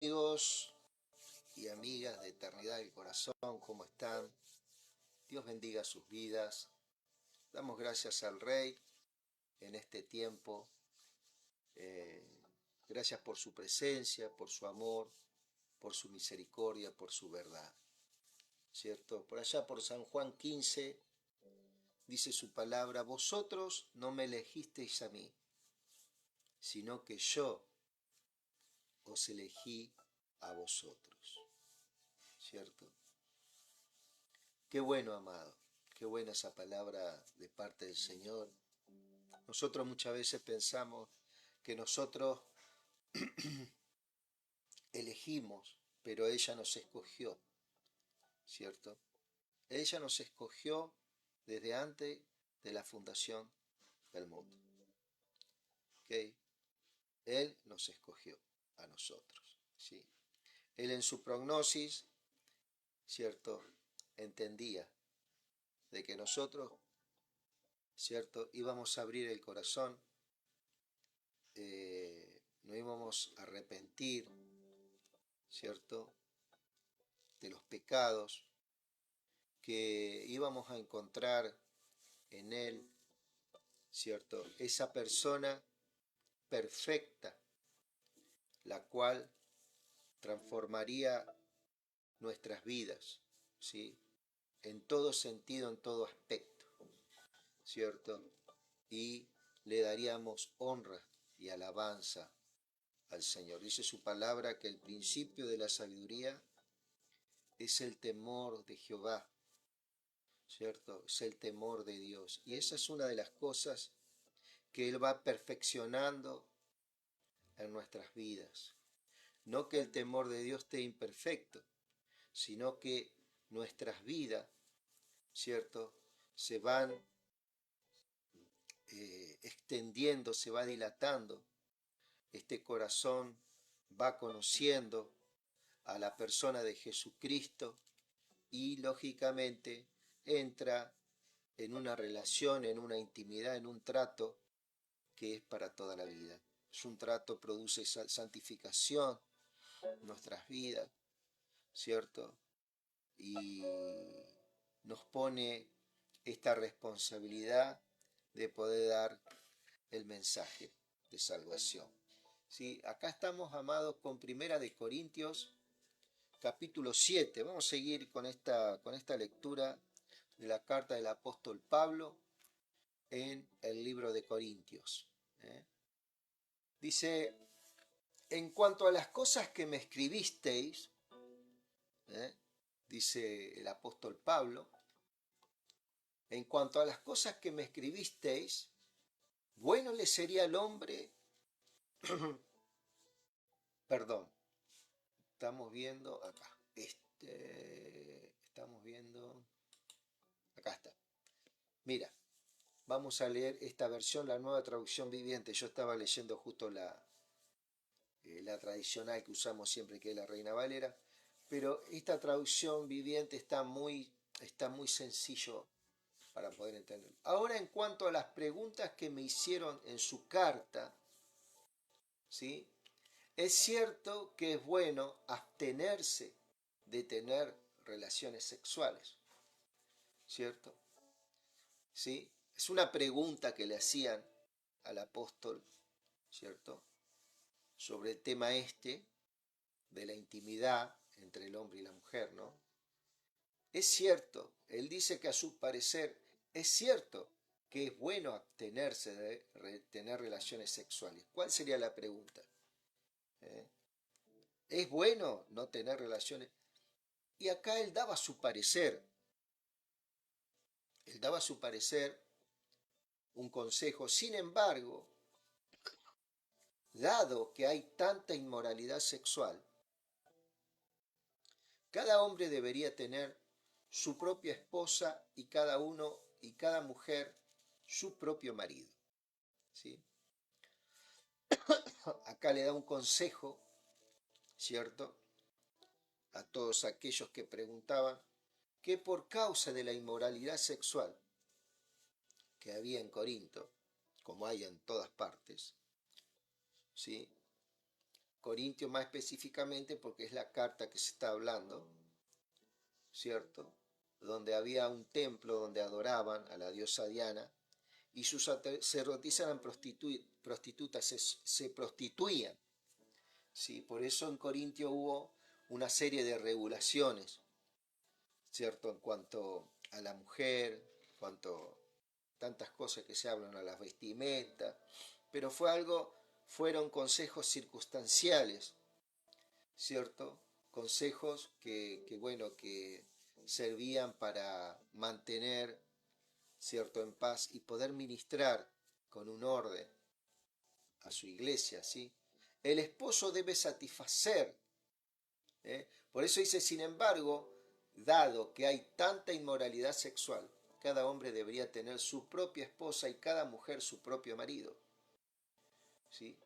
Amigos y amigas de Eternidad del Corazón, ¿cómo están? Dios bendiga sus vidas. Damos gracias al Rey en este tiempo. Eh, gracias por su presencia, por su amor, por su misericordia, por su verdad. ¿Cierto? Por allá por San Juan 15 dice su palabra: vosotros no me elegisteis a mí, sino que yo os elegí a vosotros. ¿Cierto? Qué bueno, amado, qué buena esa palabra de parte del Señor. Nosotros muchas veces pensamos que nosotros elegimos, pero ella nos escogió, ¿cierto? Ella nos escogió desde antes de la fundación del mundo, ¿ok? Él nos escogió a nosotros, ¿sí? Él en su prognosis, ¿cierto? Entendía de que nosotros, ¿cierto? Íbamos a abrir el corazón, no íbamos a arrepentir, ¿cierto? De los pecados, que íbamos a encontrar en Él, ¿cierto? Esa persona perfecta, la cual transformaría nuestras vidas, ¿sí? En todo sentido, en todo aspecto, ¿cierto? Y le daríamos honra y alabanza al Señor. Dice su palabra que el principio de la sabiduría es el temor de Jehová, ¿cierto? Es el temor de Dios. Y esa es una de las cosas que Él va perfeccionando en nuestras vidas. No que el temor de Dios esté imperfecto, sino que nuestras vidas, ¿cierto? Se van extendiendo, se va dilatando. Este corazón va conociendo a la persona de Jesucristo y lógicamente entra en una relación, en una intimidad, en un trato que es para toda la vida. Es un trato, produce santificación en nuestras vidas, ¿cierto? Y nos pone esta responsabilidad de poder dar el mensaje de salvación. ¿Sí? Acá estamos, amados, con Primera de Corintios, capítulo 7. Vamos a seguir con esta lectura de la carta del apóstol Pablo en el libro de Corintios. Dice: en cuanto a las cosas que me escribisteis, dice el apóstol Pablo, en cuanto a las cosas que me escribisteis, bueno le sería al hombre, perdón, estamos viendo acá, estamos viendo, acá está, mira, vamos a leer esta versión, la nueva traducción viviente. Yo estaba leyendo justo la tradicional que usamos siempre, que es la Reina Valera, pero esta traducción viviente está muy sencillo para poder entender. Ahora, en cuanto a las preguntas que me hicieron en su carta, ¿sí? Es cierto que es bueno abstenerse de tener relaciones sexuales, ¿cierto? ¿Sí? Es una pregunta que le hacían al apóstol, ¿cierto? Sobre el tema de la intimidad entre el hombre y la mujer, ¿no? Es cierto, él dice que a su parecer es cierto que es bueno abstenerse de tener relaciones sexuales. ¿Cuál sería la pregunta? ¿Eh? ¿Es bueno no tener relaciones? Y acá él daba su parecer, un consejo. Sin embargo, dado que hay tanta inmoralidad sexual, cada hombre debería tener su propia esposa y cada uno y cada mujer su propio marido, ¿sí? Acá le da un consejo, ¿cierto? A todos aquellos que preguntaban que por causa de la inmoralidad sexual que había en Corinto, como hay en todas partes, ¿sí? Corintios más específicamente, porque es la carta que se está hablando, ¿cierto? Donde había un templo donde adoraban a la diosa Diana y sus sacerdotisas eran prostitutas, se prostituían, ¿sí? Por eso en Corintio hubo una serie de regulaciones, ¿cierto? En cuanto a la mujer, en cuanto a tantas cosas que se hablan, a las vestimentas, pero fueron consejos circunstanciales, ¿cierto? Consejos bueno, que servían para mantener, ¿cierto?, en paz y poder ministrar con un orden a su iglesia, ¿sí? El esposo debe satisfacer, ¿eh? Por eso dice, sin embargo, dado que hay tanta inmoralidad sexual, cada hombre debería tener su propia esposa y cada mujer su propio marido, ¿sí?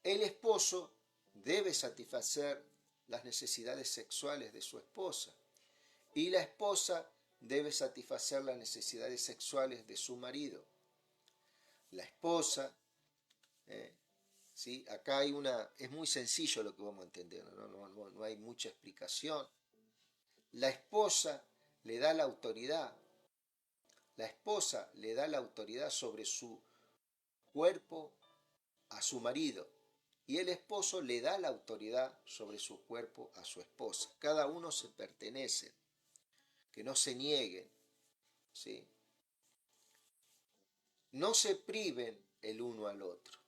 El esposo debe satisfacer las necesidades sexuales de su esposa y la esposa debe satisfacer las necesidades sexuales de su marido. La esposa, ¿sí? Acá es muy sencillo lo que vamos a entender, no hay mucha explicación. La esposa le da la autoridad, la esposa le da la autoridad sobre su cuerpo a su marido y el esposo le da la autoridad sobre su cuerpo a su esposa. Cada uno se pertenece, que no se nieguen, ¿sí? No se priven el uno al otro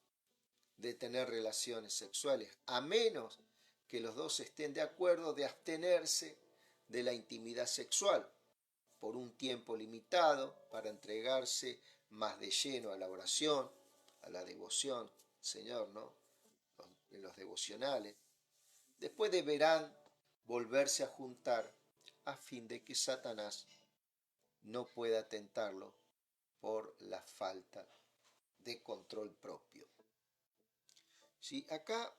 de tener relaciones sexuales, a menos que los dos estén de acuerdo de abstenerse de la intimidad sexual por un tiempo limitado para entregarse más de lleno a la oración, a la devoción, Señor, ¿no? En los devocionales. Después deberán volverse a juntar a fin de que Satanás no pueda tentarlo por la falta de control propio. ¿Sí? Acá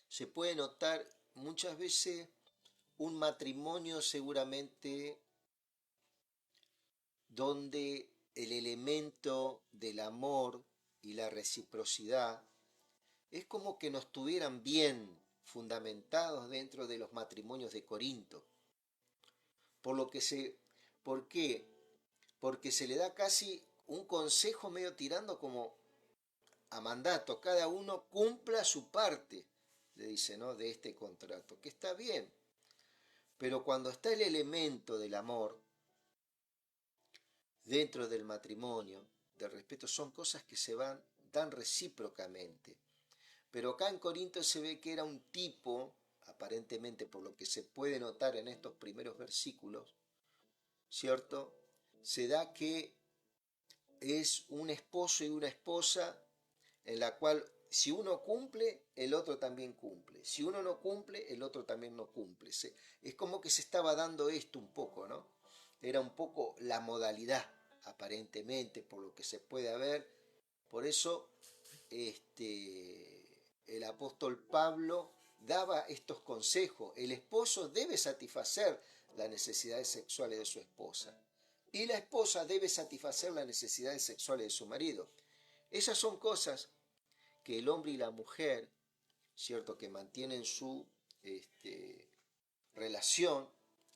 se puede notar muchas veces un matrimonio seguramente donde el elemento del amor y la reciprocidad es como que no estuvieran bien fundamentados dentro de los matrimonios de Corinto. ¿Por qué? Porque se le da casi un consejo medio tirando como a mandato, cada uno cumpla su parte, le dice, ¿no?, de este contrato, que está bien. Pero cuando está el elemento del amor dentro del matrimonio, del respeto, son cosas que dan recíprocamente. Pero acá en Corinto se ve que era un tipo, aparentemente por lo que se puede notar en estos primeros versículos, ¿cierto? Se da que es un esposo y una esposa en la cual si uno cumple, el otro también cumple. Si uno no cumple, el otro también no cumple. Es como que se estaba dando esto un poco, ¿no? Era un poco la modalidad, aparentemente, por lo que se puede ver. Por eso, el apóstol Pablo daba estos consejos. El esposo debe satisfacer las necesidades sexuales de su esposa y la esposa debe satisfacer las necesidades sexuales de su marido. Esas son cosas que el hombre y la mujer, ¿cierto?, que mantienen su relación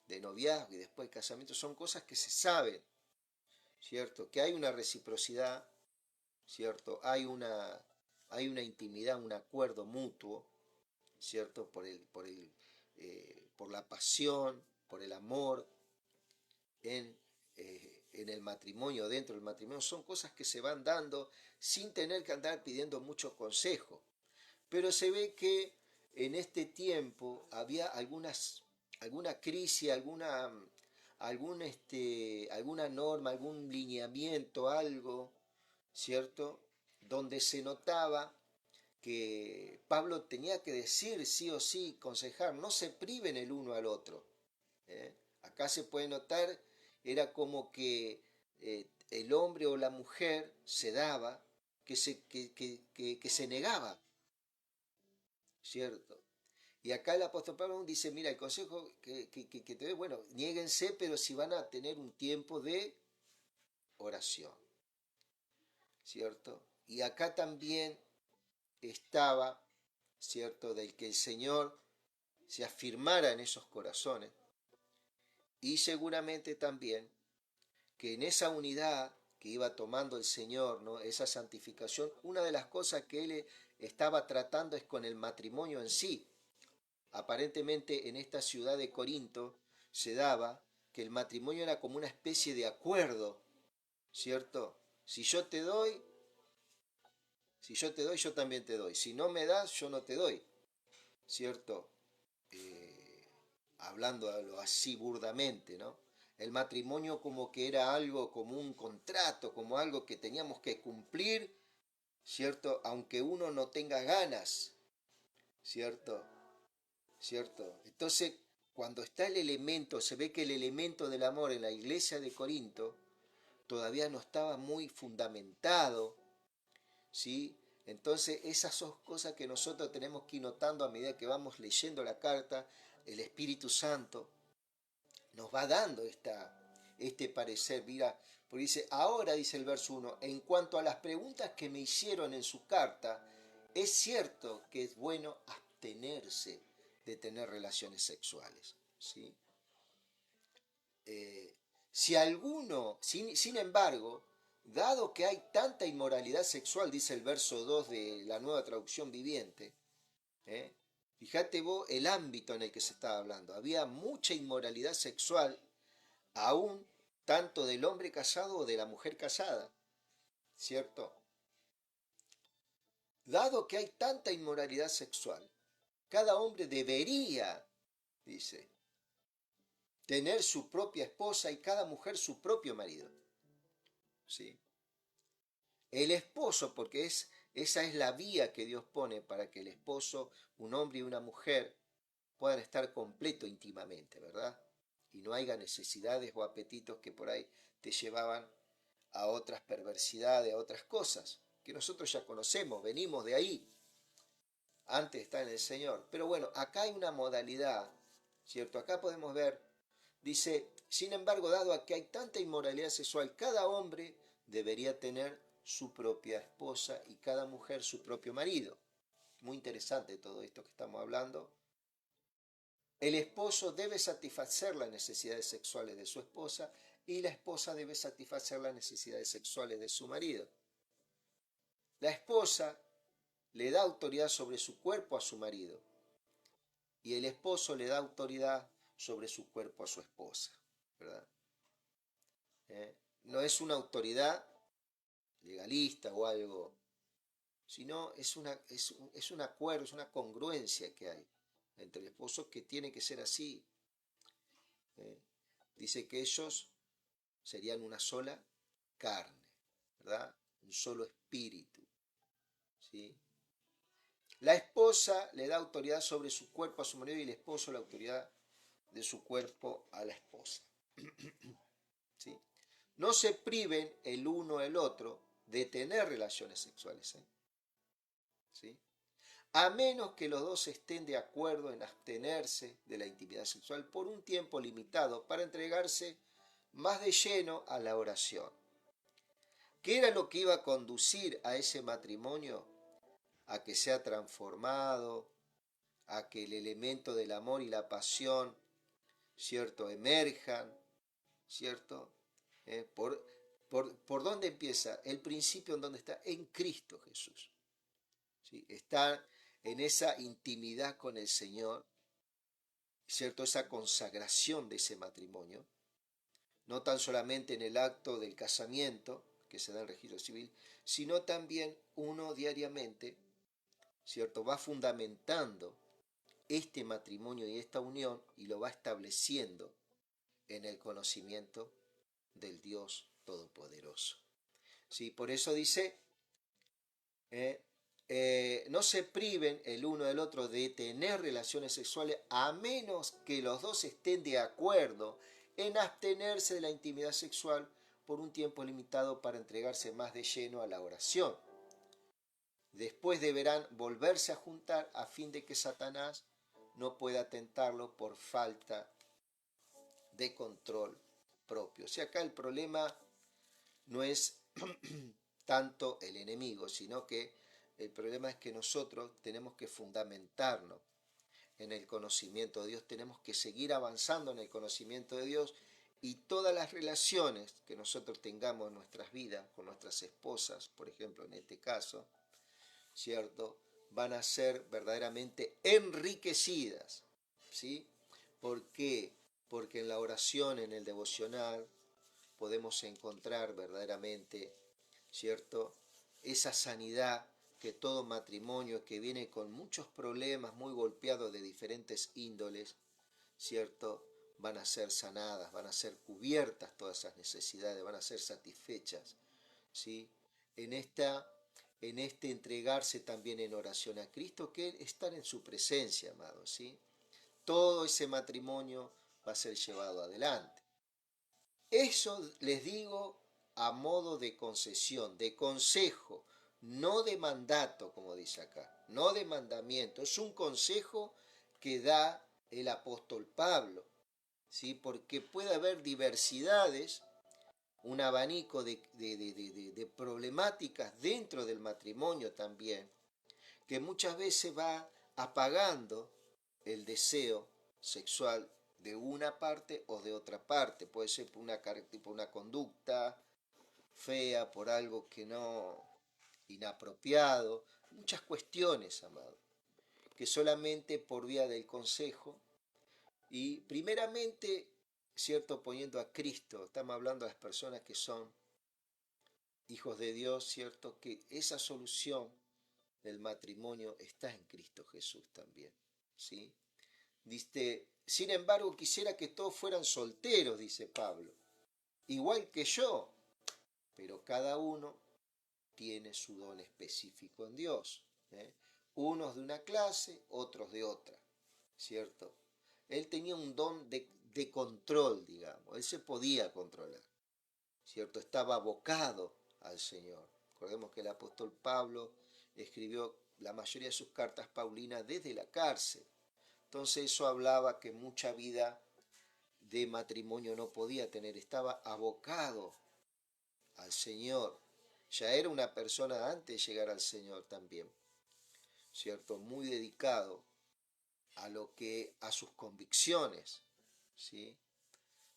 de noviazgo y después casamiento, son cosas que se saben, ¿cierto?, que hay una reciprocidad, ¿cierto?, hay una intimidad, un acuerdo mutuo, ¿cierto?, por la pasión, por el amor en el matrimonio, dentro del matrimonio, son cosas que se van dando sin tener que andar pidiendo mucho consejo. Pero se ve que en este tiempo había alguna crisis, alguna norma, algún lineamiento, algo, ¿cierto?, donde se notaba que Pablo tenía que decir sí o sí, aconsejar, no se priven el uno al otro. Acá se puede notar, era como que el hombre o la mujer se daba, que se negaba, ¿cierto? Y acá el apóstol Pablo dice, mira, el consejo que te doy, bueno, niéguense, pero si van a tener un tiempo de oración, ¿cierto? Y acá también estaba ¿cierto? Del que el Señor se afirmara en esos corazones. Y seguramente también que en esa unidad que iba tomando el Señor, ¿no? Esa santificación, una de las cosas que Él estaba tratando es con el matrimonio en sí. Aparentemente en esta ciudad de Corinto se daba que el matrimonio era como una especie de acuerdo, ¿cierto? Si yo te doy, si yo te doy, yo también te doy. Si no me das, yo no te doy, ¿cierto? Hablando así burdamente, ¿no? El matrimonio como que era algo, como un contrato, como algo que teníamos que cumplir, ¿cierto? Aunque uno no tenga ganas, ¿cierto? ¿Cierto? Entonces, cuando está el elemento, se ve que el elemento del amor en la iglesia de Corinto todavía no estaba muy fundamentado, ¿sí? Entonces, esas son cosas que nosotros tenemos que ir notando a medida que vamos leyendo la carta. El Espíritu Santo nos va dando este parecer. Mira, porque dice, ahora dice el verso 1, en cuanto a las preguntas que me hicieron en su carta, es cierto que es bueno abstenerse de tener relaciones sexuales, ¿sí? Si alguno, sin embargo, dado que hay tanta inmoralidad sexual, dice el verso 2 de la Nueva Traducción Viviente, ¿eh? Fíjate vos el ámbito en el que se estaba hablando. Había mucha inmoralidad sexual, aún tanto del hombre casado o de la mujer casada, ¿cierto? Dado que hay tanta inmoralidad sexual, cada hombre debería, dice, tener su propia esposa y cada mujer su propio marido, ¿sí? El esposo, porque esa es la vía que Dios pone para que el esposo, un hombre y una mujer, puedan estar completo íntimamente, ¿verdad? Y no haya necesidades o apetitos que por ahí te llevaban a otras perversidades, a otras cosas, que nosotros ya conocemos, venimos de ahí, antes está en el Señor. Pero bueno, acá hay una modalidad, ¿cierto? Acá podemos ver, dice, sin embargo, dado a que hay tanta inmoralidad sexual, cada hombre debería tener su propia esposa y cada mujer su propio marido. Muy interesante todo esto que estamos hablando. El esposo debe satisfacer las necesidades sexuales de su esposa y la esposa debe satisfacer las necesidades sexuales de su marido. La esposa le da autoridad sobre su cuerpo a su marido y el esposo le da autoridad sobre su cuerpo a su esposa, ¿verdad? No es una autoridad legalista o algo, sino es un acuerdo, es una congruencia que hay entre el esposo que tiene que ser así. ¿Eh? Dice que ellos serían una sola carne, ¿verdad? Un solo espíritu, ¿sí? La esposa le da autoridad sobre su cuerpo a su marido y el esposo la autoridad de su cuerpo a la esposa, ¿sí? No se priven el uno el otro de tener relaciones sexuales, ¿sí? A menos que los dos estén de acuerdo en abstenerse de la intimidad sexual por un tiempo limitado para entregarse más de lleno a la oración. ¿Qué era lo que iba a conducir a ese matrimonio? A que sea transformado, a que el elemento del amor y la pasión, ¿cierto?, emerjan, ¿cierto? ¿Por dónde empieza? El principio en dónde está, en Cristo Jesús, ¿sí? Está en esa intimidad con el Señor, ¿cierto? Esa consagración de ese matrimonio, no tan solamente en el acto del casamiento, que se da en el registro civil, sino también uno diariamente, ¿cierto? Va fundamentando este matrimonio y esta unión y lo va estableciendo en el conocimiento del Dios Todopoderoso. ¿Sí? Por eso dice, no se priven el uno del otro de tener relaciones sexuales a menos que los dos estén de acuerdo en abstenerse de la intimidad sexual por un tiempo limitado para entregarse más de lleno a la oración. Después deberán volverse a juntar a fin de que Satanás no pueda tentarlo por falta de control propio. O sea, acá el problema no es tanto el enemigo, sino que El problema es que nosotros tenemos que fundamentarnos en el conocimiento de Dios, tenemos que seguir avanzando en el conocimiento de Dios, y todas las relaciones que nosotros tengamos en nuestras vidas, con nuestras esposas, por ejemplo, en este caso, ¿cierto?, van a ser verdaderamente enriquecidas, ¿sí? ¿Por qué? Porque en la oración, en el devocional, podemos encontrar verdaderamente, ¿cierto?, esa sanidad que todo matrimonio que viene con muchos problemas, muy golpeado de diferentes índoles, ¿cierto?, van a ser sanadas, van a ser cubiertas todas esas necesidades, van a ser satisfechas, ¿sí? En este entregarse también en oración a Cristo, que estar en su presencia, amados, ¿sí? Todo ese matrimonio va a ser llevado adelante. Eso les digo a modo de concesión, de consejo, no de mandato, como dice acá, no de mandamiento. Es un consejo que da el apóstol Pablo, ¿sí? Porque puede haber diversidades, un abanico de problemáticas dentro del matrimonio también, que muchas veces va apagando el deseo sexual de una parte o de otra parte. Puede ser por una conducta fea, por algo que no, inapropiado, muchas cuestiones, amado, que solamente por vía del consejo y primeramente, cierto, poniendo a Cristo, estamos hablando de las personas que son hijos de Dios, cierto, que esa solución del matrimonio está en Cristo Jesús también, ¿sí? Dice, sin embargo, quisiera que todos fueran solteros, dice Pablo, igual que yo, pero cada uno tiene su don específico en Dios, ¿eh? Unos de una clase, otros de otra, ¿cierto? Él tenía un don de control, digamos, él se podía controlar, ¿cierto? Estaba abocado al Señor. Recordemos que el apóstol Pablo escribió la mayoría de sus cartas paulinas desde la cárcel. Entonces eso hablaba que mucha vida de matrimonio no podía tener, estaba abocado al Señor. Ya era una persona antes de llegar al Señor también, ¿cierto? Muy dedicado a lo que, a sus convicciones, ¿sí?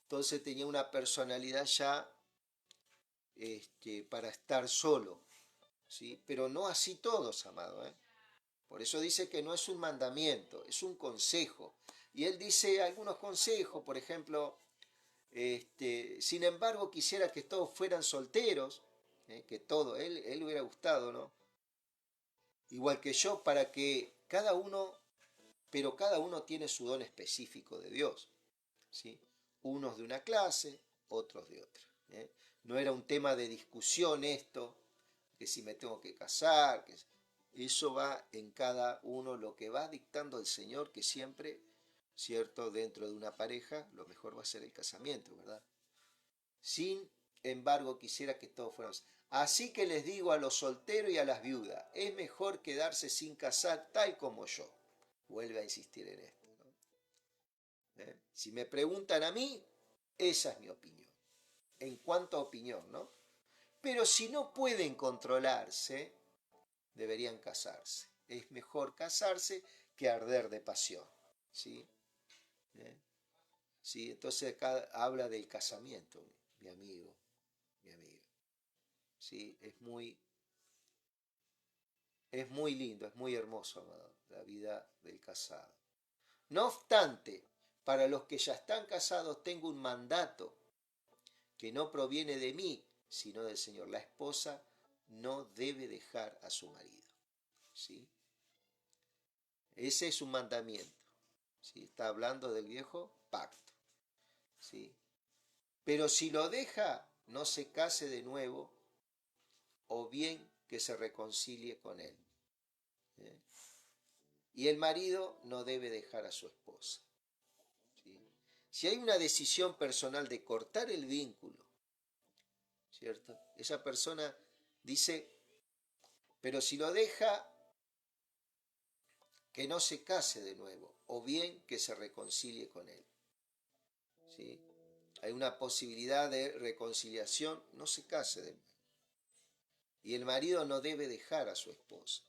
Entonces tenía una personalidad ya para estar solo, ¿sí? Pero no así todos, amado, ¿eh? Por eso dice que no es un mandamiento, es un consejo. Y él dice algunos consejos, por ejemplo, sin embargo quisiera que todos fueran solteros, que todo, él hubiera gustado, ¿no? Igual que yo, para que cada uno, pero cada uno tiene su don específico de Dios, ¿sí? Unos de una clase, otros de otra, ¿eh? No era un tema de discusión esto, que si me tengo que casar, que eso va en cada uno, lo que va dictando el Señor, que siempre, cierto, dentro de una pareja, lo mejor va a ser el casamiento, ¿verdad? Sin embargo, quisiera que todos fuéramos. Así que les digo a los solteros y a las viudas, es mejor quedarse sin casar tal como yo. Vuelve a insistir en esto, ¿no? Si me preguntan a mí, esa es mi opinión. En cuanto a opinión, ¿no? Pero si no pueden controlarse, deberían casarse. Es mejor casarse que arder de pasión, ¿sí? ¿Eh? ¿Sí? Entonces acá habla del casamiento, mi amigo, mi amiga. ¿Sí? Es muy lindo, es muy hermoso, amado, la vida del casado. No obstante, para los que ya están casados tengo un mandato que no proviene de mí, sino del Señor. La esposa no debe dejar a su marido, ¿sí? Ese es un mandamiento, ¿sí? Está hablando del viejo pacto, ¿sí? Pero si lo deja, no se case de nuevo, o bien que se reconcilie con él, ¿eh? Y el marido no debe dejar a su esposa, ¿sí? Si hay una decisión personal de cortar el vínculo, ¿cierto? Esa persona dice, pero si lo deja, que no se case de nuevo, o bien que se reconcilie con él, ¿sí? Hay una posibilidad de reconciliación, no se case de nuevo. Y el marido no debe dejar a su esposa.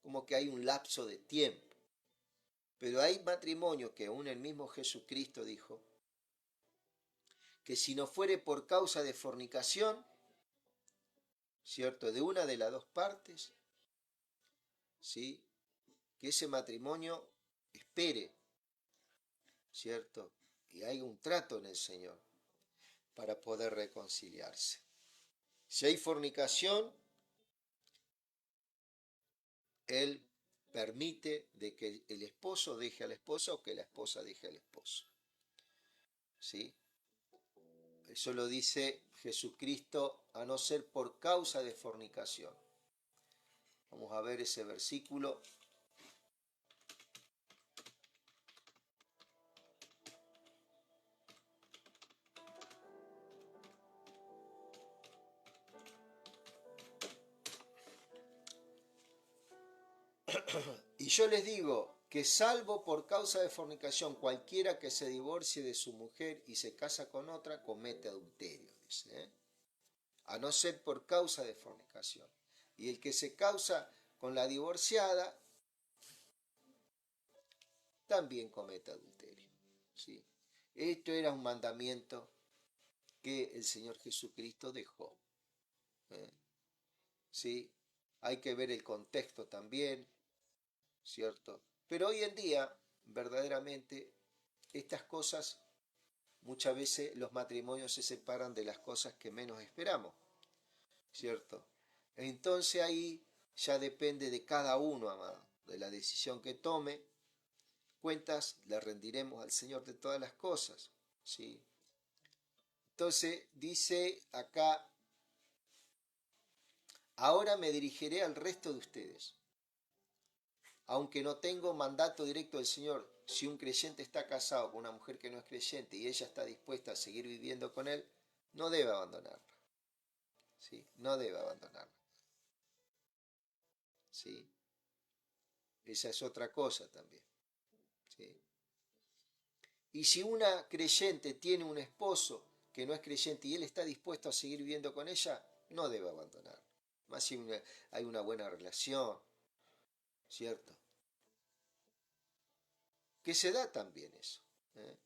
como que hay un lapso de tiempo. Pero hay matrimonios que aún el mismo Jesucristo dijo que si no fuere por causa de fornicación, ¿cierto? De una de las dos partes, ¿sí? Que ese matrimonio espere, ¿cierto? Y hay un trato en el Señor para poder reconciliarse. Si hay fornicación, Él permite de que el esposo deje a la esposa o que la esposa deje al esposo. ¿Sí? Eso lo dice Jesucristo, a no ser por causa de fornicación. Vamos a ver ese versículo. Y yo les digo que salvo por causa de fornicación, cualquiera que se divorcie de su mujer y se casa con otra, comete adulterio, dice, ¿eh? A no ser por causa de fornicación. Y el que se causa con la divorciada, también comete adulterio. ¿Sí? Esto era un mandamiento que el Señor Jesucristo dejó. ¿Eh? ¿Sí? Hay que ver el contexto también, ¿cierto? Pero hoy en día, verdaderamente, estas cosas, muchas veces los matrimonios se separan de las cosas que menos esperamos, ¿cierto? Entonces ahí ya depende de cada uno, amado, de la decisión que tome. Cuentas le rendiremos al Señor de todas las cosas, ¿sí? Entonces dice acá, ahora me dirigiré al resto de ustedes. Aunque no tengo mandato directo del Señor, si un creyente está casado con una mujer que no es creyente y ella está dispuesta a seguir viviendo con él, no debe abandonarla. ¿Sí? No debe abandonarla. ¿Sí? Esa es otra cosa también. ¿Sí? Y si una creyente tiene un esposo que no es creyente y él está dispuesto a seguir viviendo con ella, no debe abandonarlo. Más si hay una buena relación, ¿cierto? Que se da también eso. ¿Eh?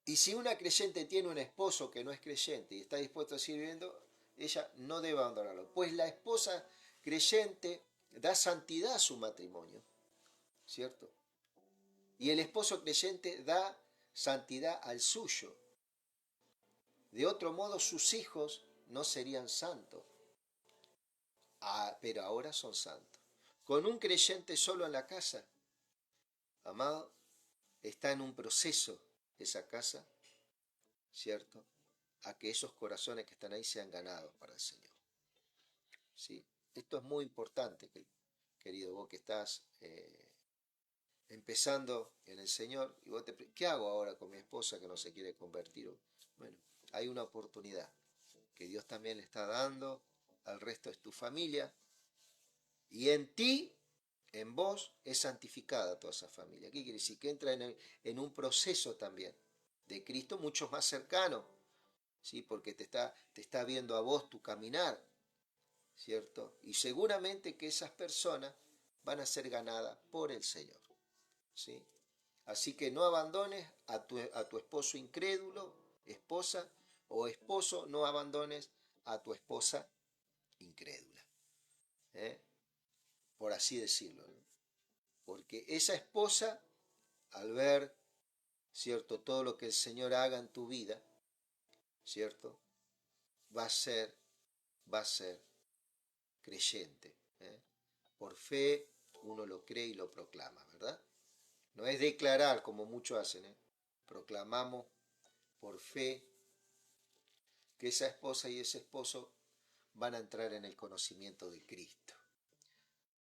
Y si una creyente tiene un esposo que no es creyente y está dispuesto a seguir viviendo, ella no debe abandonarlo. Pues la esposa creyente da santidad a su matrimonio, ¿cierto? Y el esposo creyente da santidad al suyo. De otro modo, sus hijos no serían santos, pero ahora son santos. Con un creyente solo en la casa, amado, está en un proceso esa casa, ¿cierto? A que esos corazones que están ahí sean ganados para el Señor. ¿Sí? Esto es muy importante, querido, vos que estás empezando en el Señor y vos ¿qué hago ahora con mi esposa que no se quiere convertir? Bueno, hay una oportunidad que Dios también le está dando al resto de tu familia y en ti, en vos, es santificada toda esa familia. ¿Qué quiere decir? Que entra en un proceso también de Cristo mucho más cercano, ¿sí? Porque te está viendo a vos tu caminar, ¿cierto? Y seguramente que esas personas van a ser ganadas por el Señor, ¿sí? Así que no abandones a tu esposo incrédulo, esposa, o esposo, no abandones a tu esposa incrédula, ¿eh? Por así decirlo, ¿no? Porque esa esposa, al ver, ¿cierto?, todo lo que el Señor haga en tu vida, ¿cierto?, va a ser, va a ser creyente, ¿eh? Por fe uno lo cree y lo proclama, ¿verdad? No es declarar como muchos hacen, ¿eh? Proclamamos por fe que esa esposa y ese esposo van a entrar en el conocimiento de Cristo,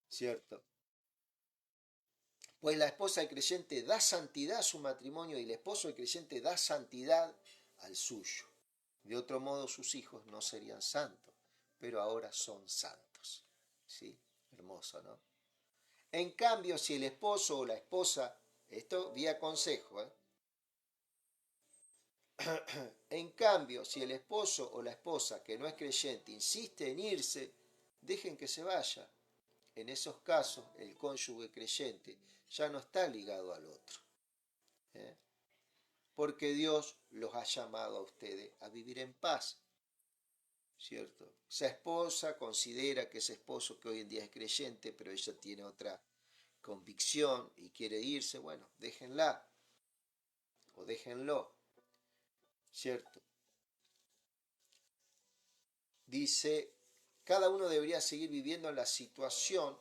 ¿cierto? Pues la esposa del creyente da santidad a su matrimonio y el esposo del creyente da santidad al suyo. De otro modo sus hijos no serían santos, pero ahora son santos. ¿Sí? Hermoso, ¿no? En cambio, si el esposo o la esposa, esto vía consejo, ¿eh? En cambio, si el esposo o la esposa que no es creyente insiste en irse, dejen que se vaya. En esos casos, el cónyuge creyente ya no está ligado al otro. ¿eh? Porque Dios los ha llamado a ustedes a vivir en paz. ¿Cierto? Esa esposa considera que ese esposo que hoy en día es creyente, pero ella tiene otra convicción y quiere irse, bueno, déjenla o déjenlo. ¿Cierto? Dice, cada uno debería seguir viviendo en la situación.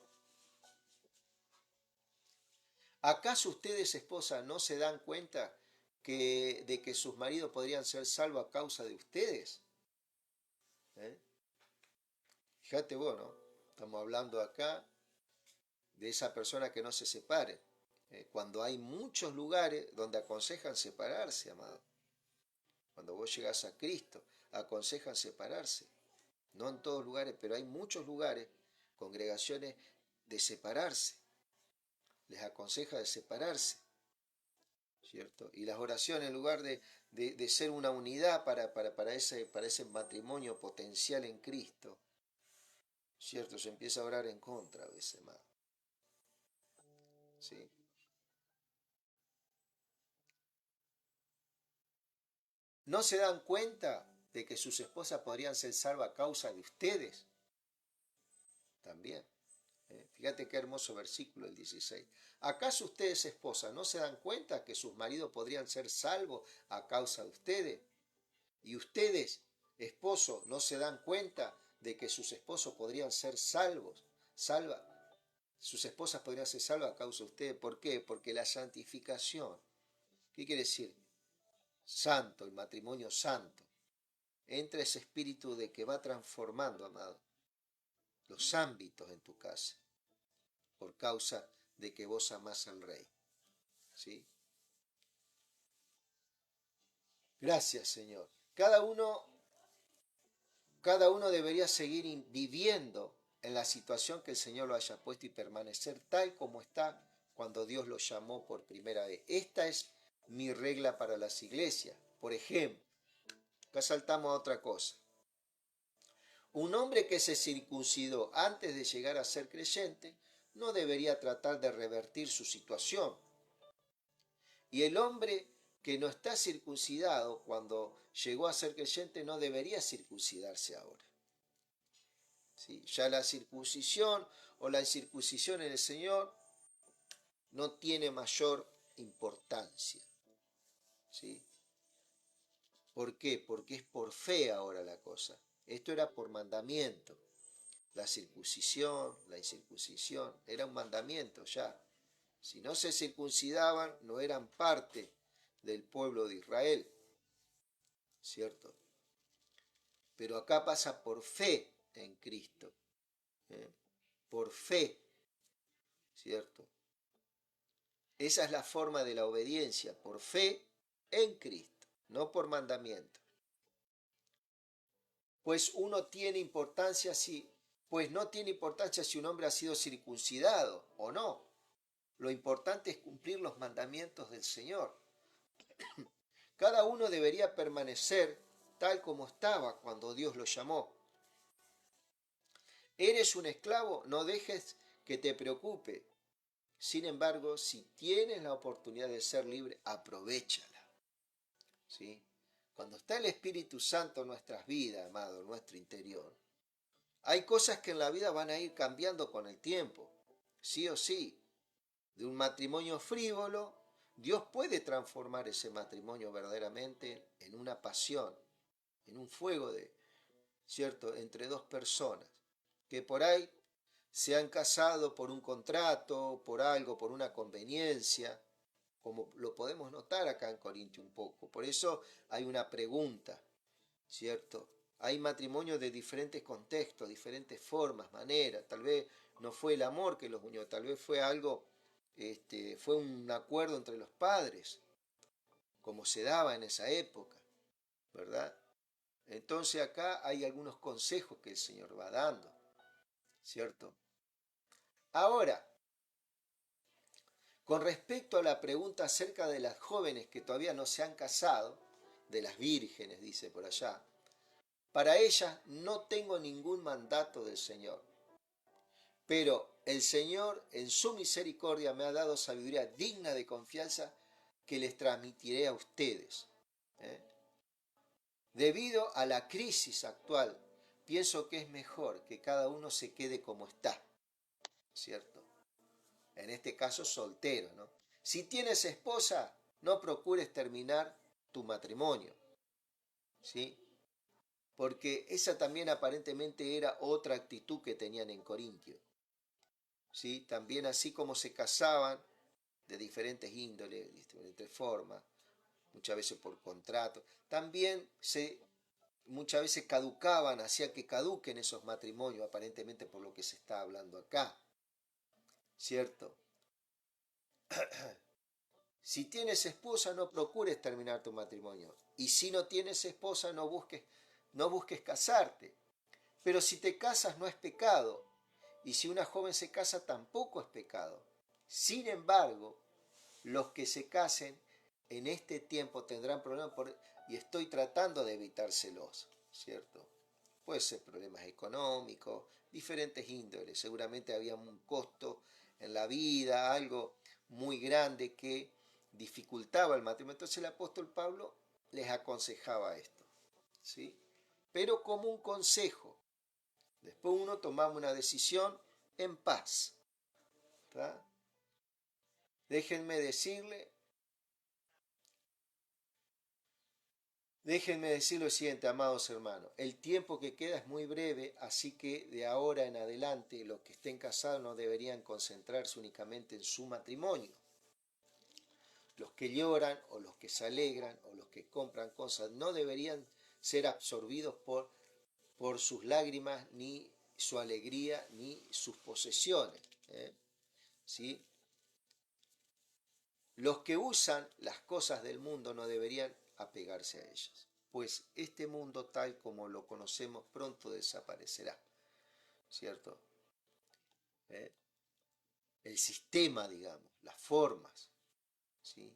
¿Acaso ustedes, esposa, no se dan cuenta de que sus maridos podrían ser salvos a causa de ustedes? ¿Eh? Fíjate vos, ¿no? Estamos hablando acá de esa persona que no se separe. Cuando hay muchos lugares donde aconsejan separarse, amado. Cuando vos llegás a Cristo, aconsejan separarse. No en todos lugares, pero hay muchos lugares, congregaciones de separarse. Les aconseja de separarse. ¿Cierto? Y las oraciones, en lugar de ser una unidad para ese matrimonio potencial en Cristo, ¿cierto? Se empieza a orar en contra a veces más. ¿Sí? ¿No se dan cuenta de que sus esposas podrían ser salvas a causa de ustedes? También. Fíjate qué hermoso versículo el 16. ¿Acaso ustedes, esposas, no se dan cuenta que sus maridos podrían ser salvos a causa de ustedes? Y ustedes, esposos, no se dan cuenta de que sus esposos podrían ser sus esposas podrían ser salvas a causa de ustedes. ¿Por qué? Porque la santificación, ¿qué quiere decir? Santo, el matrimonio santo. Entra ese espíritu de que va transformando, amado, los ámbitos en tu casa, por causa de que vos amás al Rey. ¿Sí? Gracias, Señor. Cada uno debería seguir viviendo en la situación que el Señor lo haya puesto y permanecer tal como está cuando Dios lo llamó por primera vez. Esta es mi regla para las iglesias. Por ejemplo, acá saltamos a otra cosa. Un hombre que se circuncidó antes de llegar a ser creyente no debería tratar de revertir su situación. Y el hombre que no está circuncidado cuando llegó a ser creyente no debería circuncidarse ahora. ¿Sí? Ya la circuncisión o la incircuncisión en el Señor no tiene mayor importancia. ¿Sí? ¿Por qué? Porque es por fe ahora la cosa. Esto era por mandamiento. La circuncisión, la incircuncisión, era un mandamiento ya. Si no se circuncidaban, no eran parte del pueblo de Israel. ¿Cierto? Pero acá pasa por fe en Cristo. Por fe. ¿Cierto? Esa es la forma de la obediencia, por fe en Cristo, no por mandamiento. Pues uno tiene importancia pues no tiene importancia si un hombre ha sido circuncidado o no. Lo importante es cumplir los mandamientos del Señor. Cada uno debería permanecer tal como estaba cuando Dios lo llamó. ¿Eres un esclavo? No dejes que te preocupe. Sin embargo, si tienes la oportunidad de ser libre, aprovéchala. ¿Sí? Cuando está el Espíritu Santo en nuestras vidas, amado, en nuestro interior, hay cosas que en la vida van a ir cambiando con el tiempo, sí o sí. De un matrimonio frívolo, Dios puede transformar ese matrimonio verdaderamente en una pasión, en un fuego ¿cierto?, entre dos personas que por ahí se han casado por un contrato, por algo, por una conveniencia, como lo podemos notar acá en Corintio un poco. Por eso hay una pregunta, ¿cierto? Hay matrimonios de diferentes contextos, diferentes formas, maneras. Tal vez no fue el amor que los unió, tal vez fue algo, fue un acuerdo entre los padres, como se daba en esa época, ¿verdad? Entonces acá hay algunos consejos que el Señor va dando, ¿cierto? Ahora, con respecto a la pregunta acerca de las jóvenes que todavía no se han casado, de las vírgenes, dice por allá, para ellas no tengo ningún mandato del Señor. Pero el Señor en su misericordia me ha dado sabiduría digna de confianza que les transmitiré a ustedes. ¿eh? Debido a la crisis actual, pienso que es mejor que cada uno se quede como está, ¿cierto? En este caso soltero, ¿no? Si tienes esposa, no procures terminar tu matrimonio, ¿sí? Porque esa también aparentemente era otra actitud que tenían en Corintio, ¿sí? También así como se casaban de diferentes índoles, de diferentes formas, muchas veces por contrato, también muchas veces caducaban, hacía que caduquen esos matrimonios, aparentemente por lo que se está hablando acá, ¿cierto? Si tienes esposa, no procures terminar tu matrimonio. Y si no tienes esposa, no busques casarte. Pero si te casas, no es pecado. Y si una joven se casa, tampoco es pecado. Sin embargo, los que se casen en este tiempo tendrán problemas y estoy tratando de evitárselos, ¿cierto? Puede ser problemas económicos, diferentes índoles. Seguramente había un costo en la vida, algo muy grande que dificultaba el matrimonio. Entonces el apóstol Pablo les aconsejaba esto, ¿sí? Pero como un consejo. Después uno tomaba una decisión en paz. ¿Tá? Déjenme decirle Déjenme decir lo siguiente, amados hermanos. El tiempo que queda es muy breve, así que de ahora en adelante los que estén casados no deberían concentrarse únicamente en su matrimonio. Los que lloran o los que se alegran o los que compran cosas no deberían ser absorbidos por sus lágrimas, ni su alegría, ni sus posesiones. ¿Sí? Los que usan las cosas del mundo no deberían apegarse a ellas, pues este mundo tal como lo conocemos pronto desaparecerá, ¿cierto? ¿Eh? El sistema, digamos, las formas, ¿sí?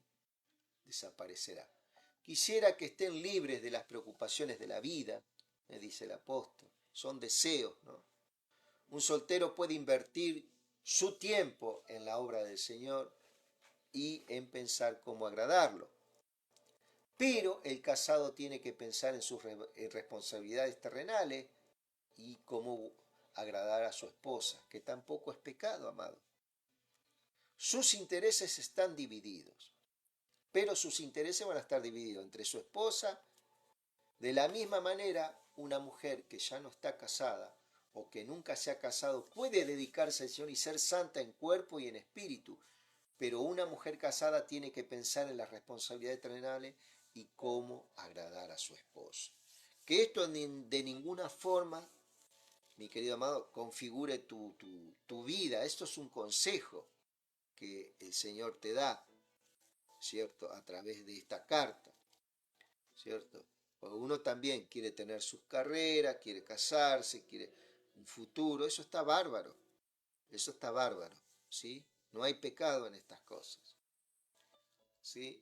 Desaparecerá. Quisiera que estén libres de las preocupaciones de la vida, me dice el apóstol, son deseos, ¿no? Un soltero puede invertir su tiempo en la obra del Señor y en pensar cómo agradarlo. Pero el casado tiene que pensar en sus responsabilidades terrenales y cómo agradar a su esposa, que tampoco es pecado, amado. Sus intereses están divididos, pero sus intereses van a estar divididos entre su esposa. De la misma manera, una mujer que ya no está casada o que nunca se ha casado puede dedicarse al Señor y ser santa en cuerpo y en espíritu, pero una mujer casada tiene que pensar en las responsabilidades terrenales y cómo agradar a su esposo. Que esto de ninguna forma, mi querido amado, configure tu vida. Esto es un consejo que el Señor te da, ¿cierto? A través de esta carta, ¿cierto? Porque uno también quiere tener sus carreras, quiere casarse, quiere un futuro. Eso está bárbaro, ¿sí? No hay pecado en estas cosas, ¿sí?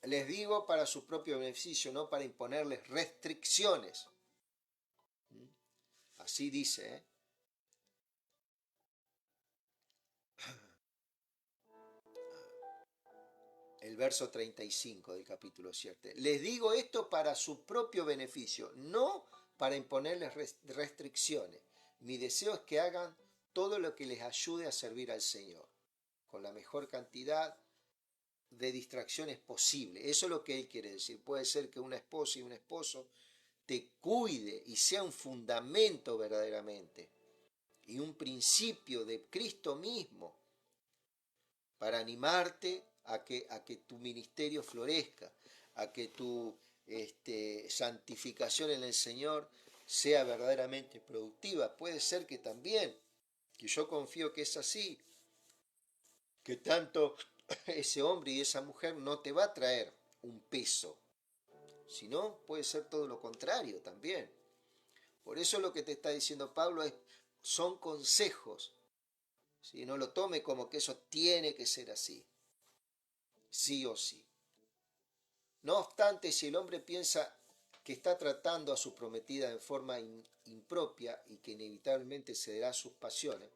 Les digo para su propio beneficio, no para imponerles restricciones. Así dice, ¿eh? El verso 35 del capítulo 7. Les digo esto para su propio beneficio, no para imponerles restricciones. Mi deseo es que hagan todo lo que les ayude a servir al Señor, con la mejor cantidad de distracciones posible. Eso es lo que él quiere decir. Puede ser que una esposa y un esposo te cuide y sea un fundamento verdaderamente y un principio de Cristo mismo para animarte a que tu ministerio florezca, a que tu santificación en el Señor sea verdaderamente productiva. Puede ser que también, que yo confío que es así, que tanto ese hombre y esa mujer no te va a traer un peso, sino puede ser todo lo contrario también. Por eso lo que te está diciendo Pablo son consejos. ¿Sí? No lo tome como que eso tiene que ser así, sí o sí. No obstante, si el hombre piensa que está tratando a su prometida en forma impropia y que inevitablemente cederá a sus pasiones,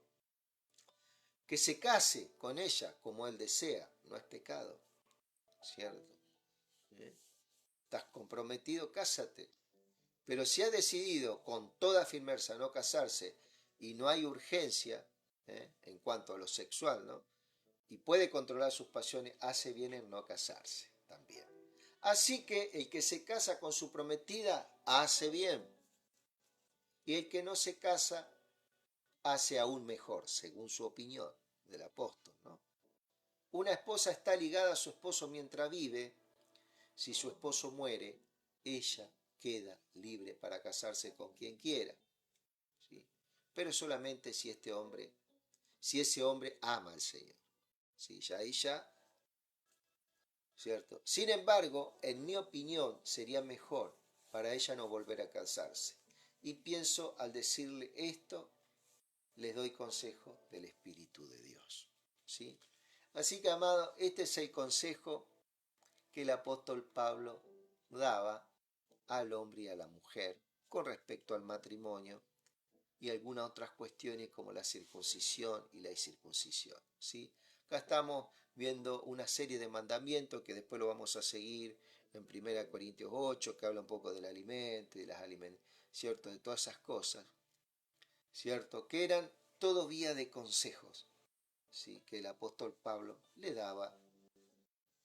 que se case con ella como él desea, no es pecado, ¿cierto? ¿Eh? ¿Estás comprometido? Cásate. Pero si ha decidido con toda firmeza no casarse y no hay urgencia en cuanto a lo sexual, ¿no? Y puede controlar sus pasiones, hace bien en no casarse también. Así que el que se casa con su prometida hace bien. Y el que no se casa hace aún mejor, según su opinión del apóstol, ¿no? Una esposa está ligada a su esposo mientras vive. Si su esposo muere, ella queda libre para casarse con quien quiera, ¿sí? Pero solamente si ese hombre ama al Señor, ¿sí? Ya ahí ya, ¿cierto? Sin embargo, en mi opinión, sería mejor para ella no volver a casarse. Y pienso, al decirle esto, les doy consejo del Espíritu de Dios, ¿sí? Así que, amado, este es el consejo que el apóstol Pablo daba al hombre y a la mujer con respecto al matrimonio y algunas otras cuestiones como la circuncisión y la incircuncisión, ¿sí? Acá estamos viendo una serie de mandamientos que después lo vamos a seguir en 1 Corintios 8, que habla un poco del alimento y de las ¿cierto? De todas esas cosas, ¿cierto? Que eran todo vía de consejos, ¿sí? Que el apóstol Pablo le daba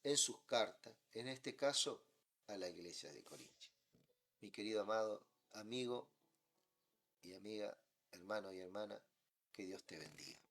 en sus cartas, en este caso a la iglesia de Corintios. Mi querido amado amigo y amiga, hermano y hermana, que Dios te bendiga.